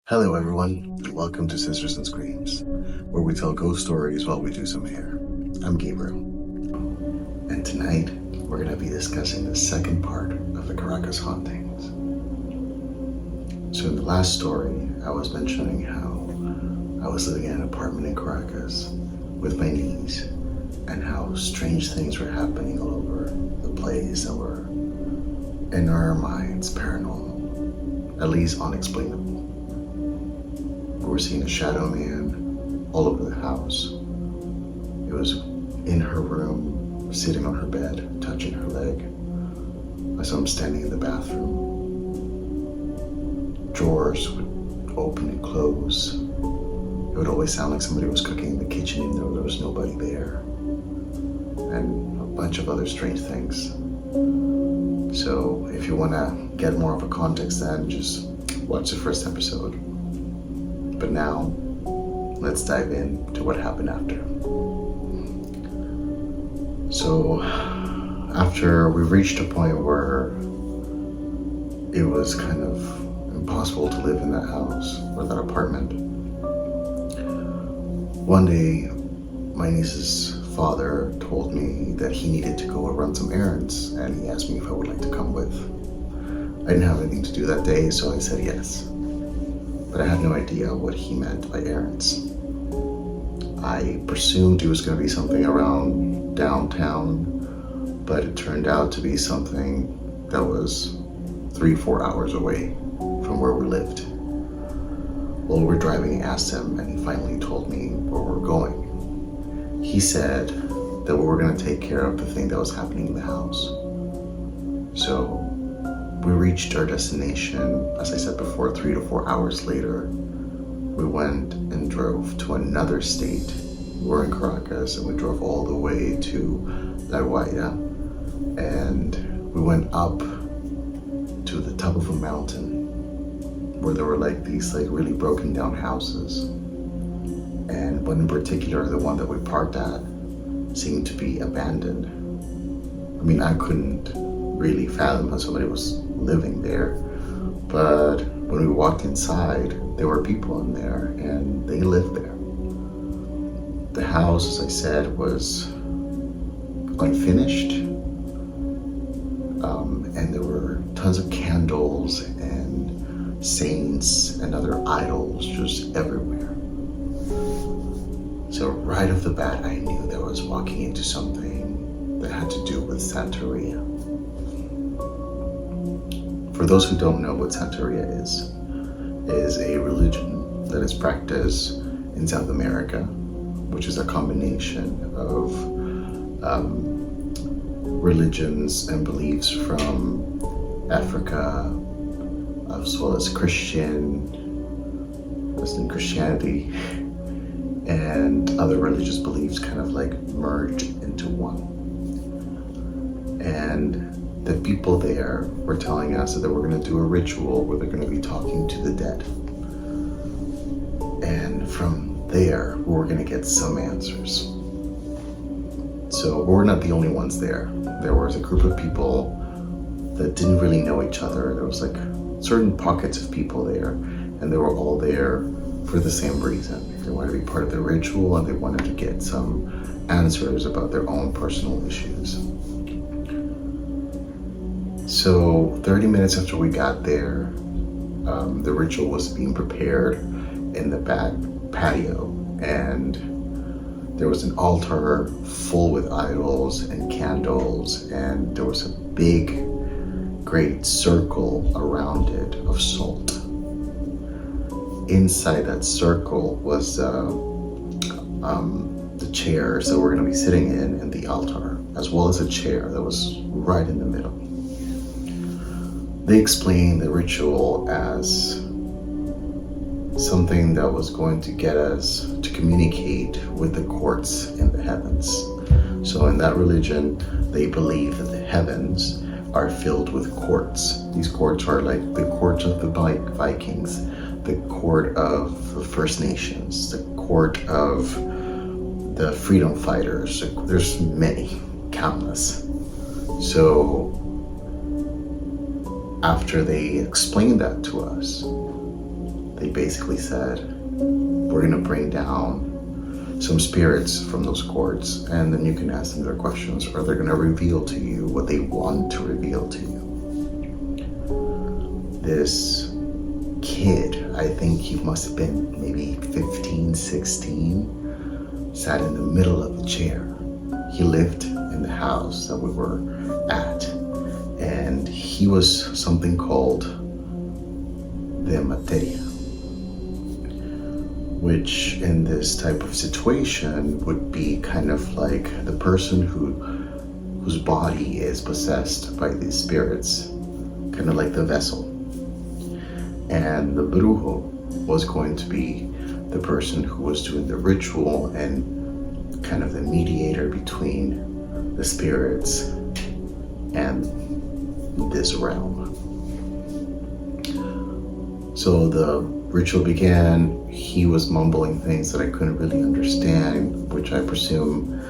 Hello everyone, welcome to Sisters and Screams, where we tell ghost stories while we do some hair. I'm Gabriel, and tonight we're going to be discussing the second part of the Caracas hauntings. So in the last story, I was mentioning how I was living in an apartment in Caracas with my niece, and how strange things were happening all over the place that were, in our minds, paranormal, at least unexplainable. We were seeing a shadow man all over the house. It was in her room, sitting on her bed, touching her leg. I saw him standing in the bathroom. Drawers would open and close. It would always sound like somebody was cooking in the kitchen even though there was nobody there. And a bunch of other strange things. So if you want to get more of a context, then just watch the first episode. But now, let's dive into what happened after. So, after we reached a point where it was kind of impossible to live in that house or that apartment, one day, my niece's father told me that he needed to go run some errands, and he asked me if I would like to come with. I didn't have anything to do that day, so I said yes. But I had no idea what he meant by errands. I presumed it was going to be something around downtown, but it turned out to be something that was 3-4 hours away from where we lived. While we were driving, I asked him, and he finally told me where we're going. He said that we were going to take care of the thing that was happening in the house. So we reached our destination, as I said before, 3 to 4 hours later. We went and drove to another state. We were in Caracas, and we drove all the way to La Guaira, and we went up to the top of a mountain where there were these really broken down houses. And one in particular, the one that we parked at, seemed to be abandoned. I mean, I couldn't really fathom how somebody was living there, but when we walked inside, there were people in there and they lived there. The house, as I said, was unfinished, and there were tons of candles and saints and other idols just everywhere. So right off the bat, I knew that I was walking into something that had to do with santeria. For those who don't know what santeria is a religion that is practiced in South America, which is a combination of religions and beliefs from Africa, as well as Christianity, and other religious beliefs kind of merged into one. And the people there were telling us that they were going to do a ritual where they're going to be talking to the dead. And from there, we were going to get some answers. So we're not the only ones there. There was a group of people that didn't really know each other. There was certain pockets of people there, and they were all there for the same reason. They wanted to be part of the ritual, and they wanted to get some answers about their own personal issues. So 30 minutes after we got there, the ritual was being prepared in the back patio, and there was an altar full with idols and candles, and there was a big, great circle around it of salt. Inside that circle was the chairs that we're going to be sitting in and the altar, as well as a chair that was right in the middle. They explained the ritual as something that was going to get us to communicate with the courts in the heavens. So in that religion, they believe that the heavens are filled with courts. These courts are like the court of the Vikings, the court of the First Nations, the court of the freedom fighters. There's many, countless. So after they explained that to us, they basically said, we're gonna bring down some spirits from those courts, and then you can ask them their questions, or they're gonna reveal to you what they want to reveal to you. This kid, I think he must have been maybe 15, 16, sat in the middle of the chair. He lived in the house that we were at, and he was something called the santeria, which in this type of situation would be kind of like the person whose body is possessed by these spirits, kind of like the vessel. And the brujo was going to be the person who was doing the ritual and kind of the mediator between the spirits and this realm. So the ritual began. He was mumbling things that I couldn't really understand, which I presume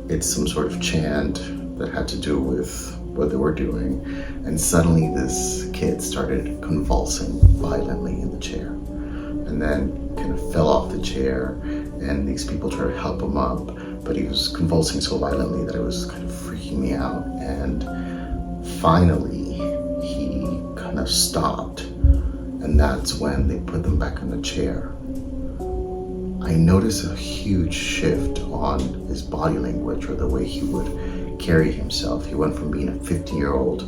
it's some sort of chant that had to do with what they were doing. And suddenly this kid started convulsing violently in the chair, and then kind of fell off the chair, and these people tried to help him up, but he was convulsing so violently that it was kind of freaking me out. And finally he kind of stopped, and that's when they put them back in the chair. I noticed a huge shift on his body language, or the way he would carry himself. He went from being a 15-year-old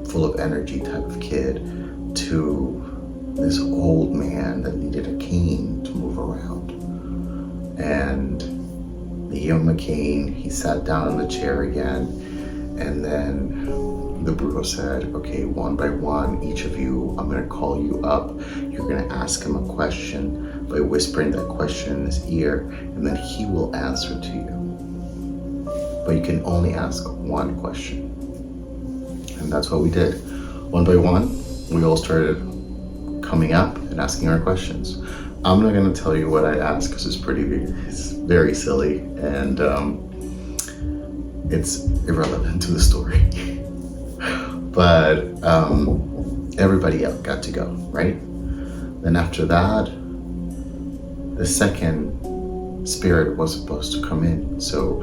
full of energy type of kid to this old man that needed a cane to move around. And they gave him a cane. He sat down in the chair again, and then the brujo said, okay, one by one, each of you, I'm gonna call you up. You're gonna ask him a question by whispering that question in his ear, and then he will answer to you. But you can only ask one question. And that's what we did. One by one, we all started coming up and asking our questions. I'm not gonna tell you what I asked because it's very silly, and it's irrelevant to the story. But everybody else got to go, right? Then after that, the second spirit was supposed to come in. So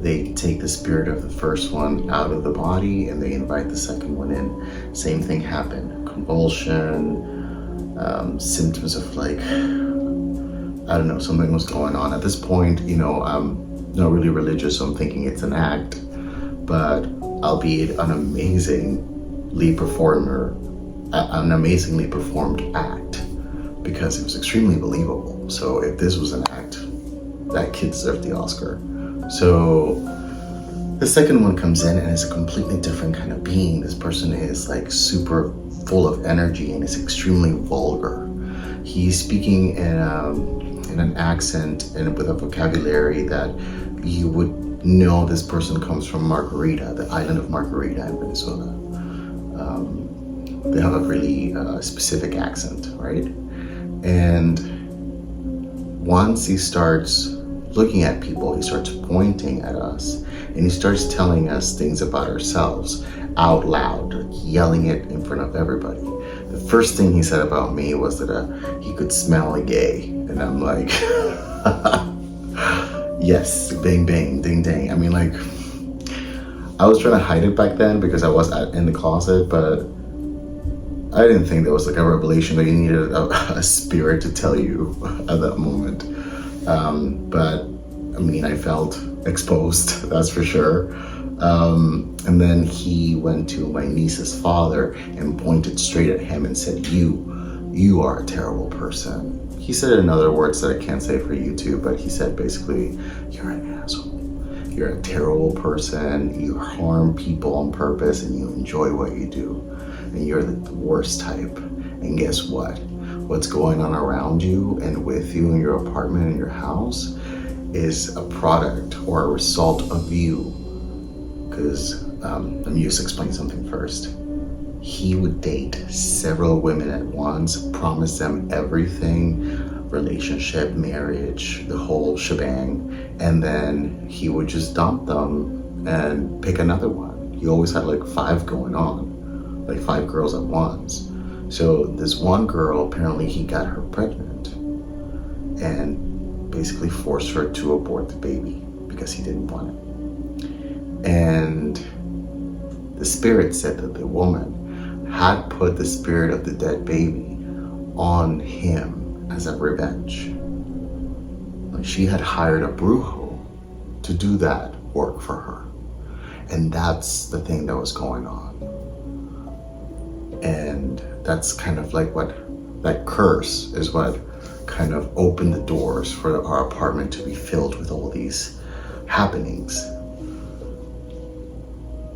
they take the spirit of the first one out of the body and they invite the second one in. Same thing happened. Convulsion, symptoms of like, I don't know, something was going on. At this point, I'm not really religious, so I'm thinking it's an act, but albeit an amazingly performed act, because it was extremely believable. So if this was an act, that kid deserved the Oscar. So the second one comes in and is a completely different kind of being. This person is like super full of energy and is extremely vulgar. He's speaking in an accent and with a vocabulary that you would know this person comes from Margarita, the island of Margarita in Venezuela. They have a really specific accent, right? And once he starts looking at people, he starts pointing at us, and he starts telling us things about ourselves out loud, like yelling it in front of everybody. The first thing he said about me was that he could smell a gay, and I'm like, yes, bang, bang, ding, dang. I mean, like, I was trying to hide it back then because I was in the closet, but I didn't think there was like a revelation that you needed a spirit to tell you at that moment. But I mean, I felt exposed, that's for sure. And then he went to my niece's father and pointed straight at him and said, you are a terrible person. He said it in other words that I can't say for YouTube, but he said basically, you're an asshole. You're a terrible person. You harm people on purpose and you enjoy what you do. And you're the worst type. And guess what? What's going on around you and with you in your apartment and your house is a product or a result of you. Because let me just explain something first. He would date several women at once, promise them everything, relationship, marriage, the whole shebang, and then he would just dump them and pick another one. He always had like 5 going on, like 5 girls at once. So this one girl, apparently he got her pregnant and basically forced her to abort the baby because he didn't want it. And the spirit said that the woman had put the spirit of the dead baby on him as a revenge. Like she had hired a brujo to do that work for her. And that's the thing that was going on. And that's kind of like what, that curse is what kind of opened the doors for our apartment to be filled with all these happenings.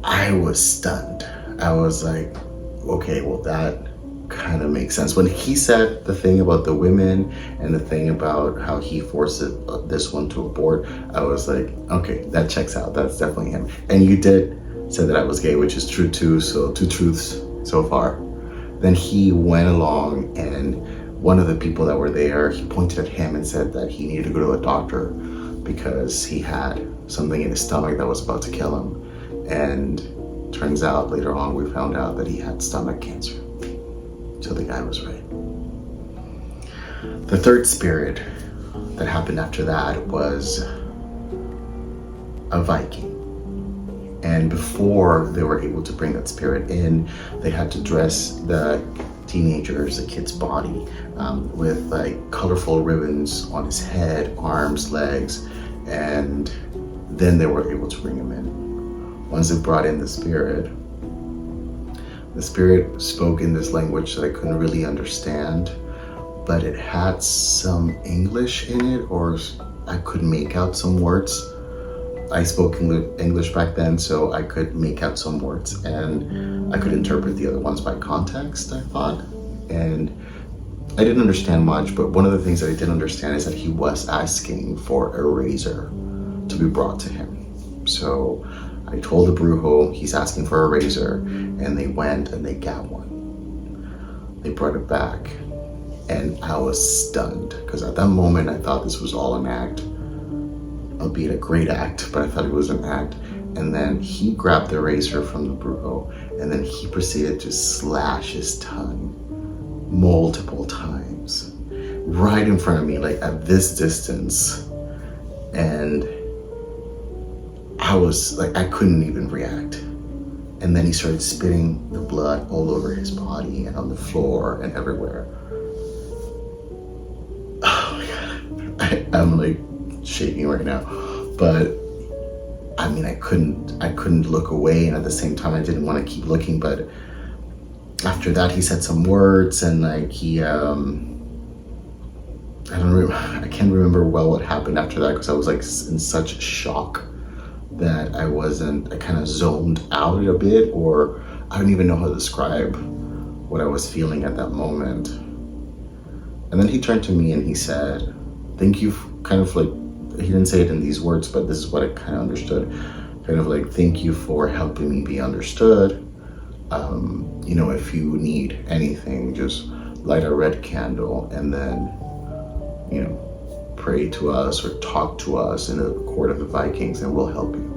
I was stunned. I was like, okay, well that kind of makes sense. When he said the thing about the women and the thing about how he forced this one to abort, I was like, okay, that checks out. That's definitely him. And you did say that I was gay, which is true too. So 2 truths so far. Then he went along, and one of the people that were there, he pointed at him and said that he needed to go to a doctor because he had something in his stomach that was about to kill him. And turns out later on we found out that he had stomach cancer. So the guy was right. The third spirit that happened after that was a Viking. And before they were able to bring that spirit in, they had to dress the teenagers, the kid's body, with like colorful ribbons on his head, arms, legs, and then they were able to bring him in. Once they brought in the spirit spoke in this language that I couldn't really understand, but it had some English in it, or I could make out some words. I spoke English back then, so I could make out some words, and I could interpret the other ones by context, I thought. And I didn't understand much, but one of the things that I did understand is that he was asking for a razor to be brought to him. So I told the brujo he's asking for a razor, and they went and they got one. They brought it back, and I was stunned, because at that moment I thought this was all an act, albeit a great act, but I thought it was an act. And then he grabbed the razor from the brujo, and then he proceeded to slash his tongue multiple times right in front of me, like at this distance. And I was like, I couldn't even react. And then he started spitting the blood all over his body and on the floor and everywhere. Oh my God, I'm like shaking right now. But I mean, I couldn't look away, and at the same time I didn't want to keep looking. But after that he said some words, and like he I can't remember well what happened after that, because I was like in such shock that I kind of zoned out a bit, or I don't even know how to describe what I was feeling at that moment. And then he turned to me and he said, thank you, kind of like, he didn't say it in these words, but this is what I kind of understood. Kind of like, thank you for helping me be understood. You know, if you need anything, just light a red candle and then, you know, pray to us or talk to us in the court of the Vikings and we'll help you.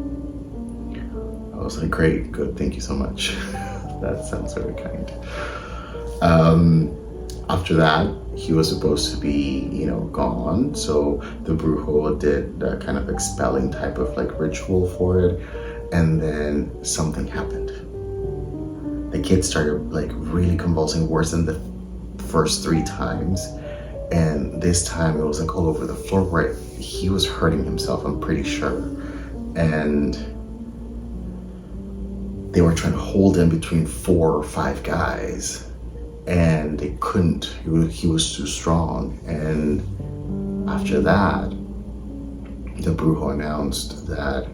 I was like, great, good, thank you so much. That sounds very kind. After that, he was supposed to be, you know, gone. So the brujo did a kind of expelling type of like ritual for it. And then something happened. The kid started like really convulsing worse than the first 3 times. And this time it was like all over the floor where he was hurting himself, I'm pretty sure. And they were trying to hold him between 4 or 5 guys. And they couldn't, he was too strong. And after that, the brujo announced that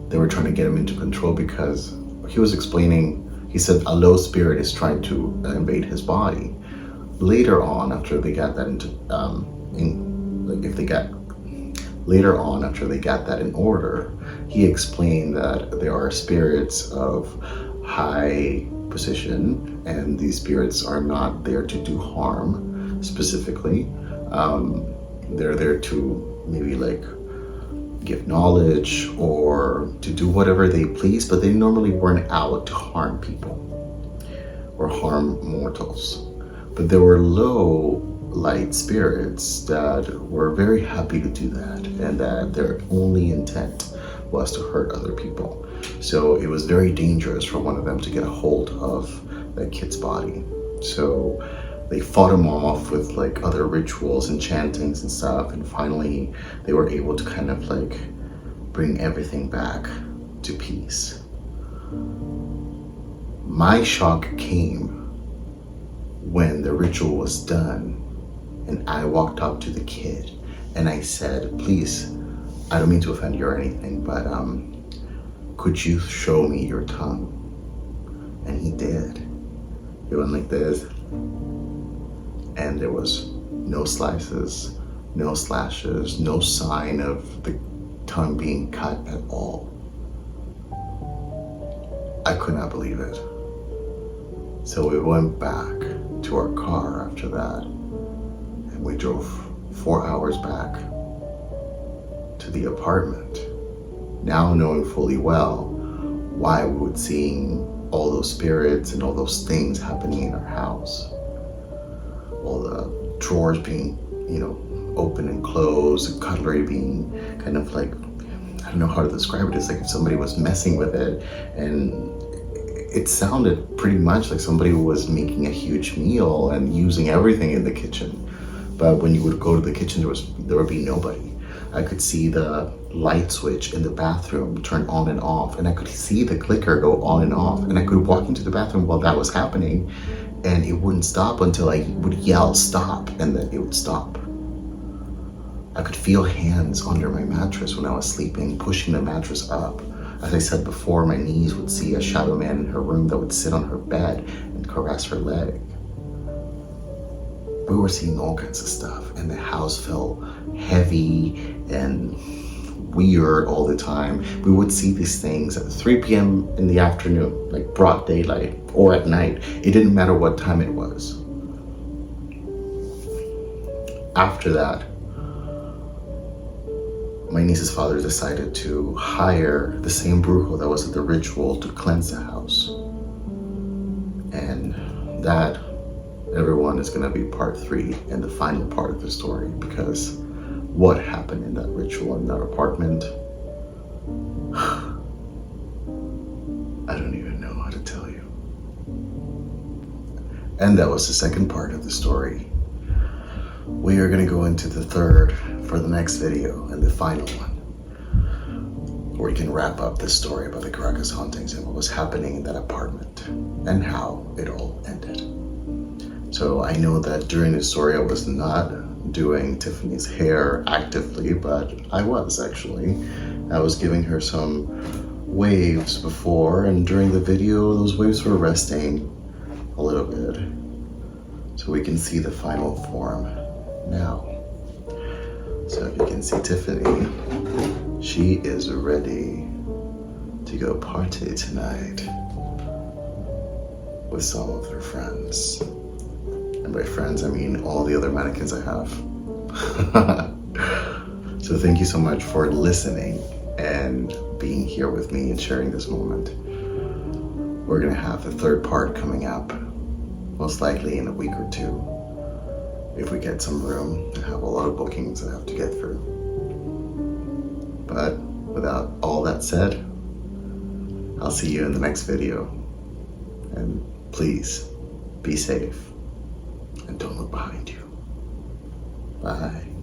they were trying to get him into control, because he was explaining, he said a low spirit is trying to invade his body. Later on, after they got that later on, after they got that in order, he explained that there are spirits of high position, and these spirits are not there to do harm specifically. They're there to maybe like give knowledge or to do whatever they please, but they normally weren't out to harm people or harm mortals. But there were low light spirits that were very happy to do that, and that their only intent was to hurt other people. So it was very dangerous for one of them to get a hold of that kid's body. So they fought him off with like other rituals and chantings and stuff, and finally they were able to kind of like bring everything back to peace. My shock came when the ritual was done and I walked up to the kid and I said, please, I don't mean to offend you or anything, but could you show me your tongue? And he did. It went like this, and there was no slices, no slashes, no sign of the tongue being cut at all. I could not believe it. So we went back to our car after that, and we drove 4 hours back to the apartment, now knowing fully well why we were seeing all those spirits and all those things happening in our house. All the drawers being, open and closed, the cutlery being kind of like, I don't know how to describe it. It's like if somebody was messing with it, and it sounded pretty much like somebody was making a huge meal and using everything in the kitchen. But when you would go to the kitchen, there would be nobody. I could see the light switch in the bathroom turn on and off, and I could see the clicker go on and off, and I could walk into the bathroom while that was happening, and it wouldn't stop until I would yell stop, and then it would stop. I could feel hands under my mattress when I was sleeping, pushing the mattress up. As I said before, my niece would see a shadow man in her room that would sit on her bed and caress her leg. We were seeing all kinds of stuff, and the house felt heavy and weird all the time. We would see these things at 3 p.m. in the afternoon, like broad daylight, or at night. It didn't matter what time it was. After that, my niece's father decided to hire the same brujo that was at the ritual to cleanse the house. And that, everyone, is going to be part 3 and the final part of the story, because what happened in that ritual in that apartment, I don't even know how to tell you. And that was the second part of the story. We are going to go into the third for the next video, and the final one, where we can wrap up this story about the Caracas hauntings and what was happening in that apartment and how it all ended. So I know that during this story I was not doing Tiffany's hair actively, but I was actually. I was giving her some waves before, and during the video those waves were resting a little bit, so we can see the final form now. So if you can see Tiffany, she is ready to go party tonight with some of her friends. And by friends, I mean all the other mannequins I have. So thank you so much for listening and being here with me and sharing this moment. We're gonna have the third part coming up, most likely in a week or 2. If we get some room. I have a lot of bookings I have to get through. But without all that said, I'll see you in the next video. And please, be safe and don't look behind you. Bye.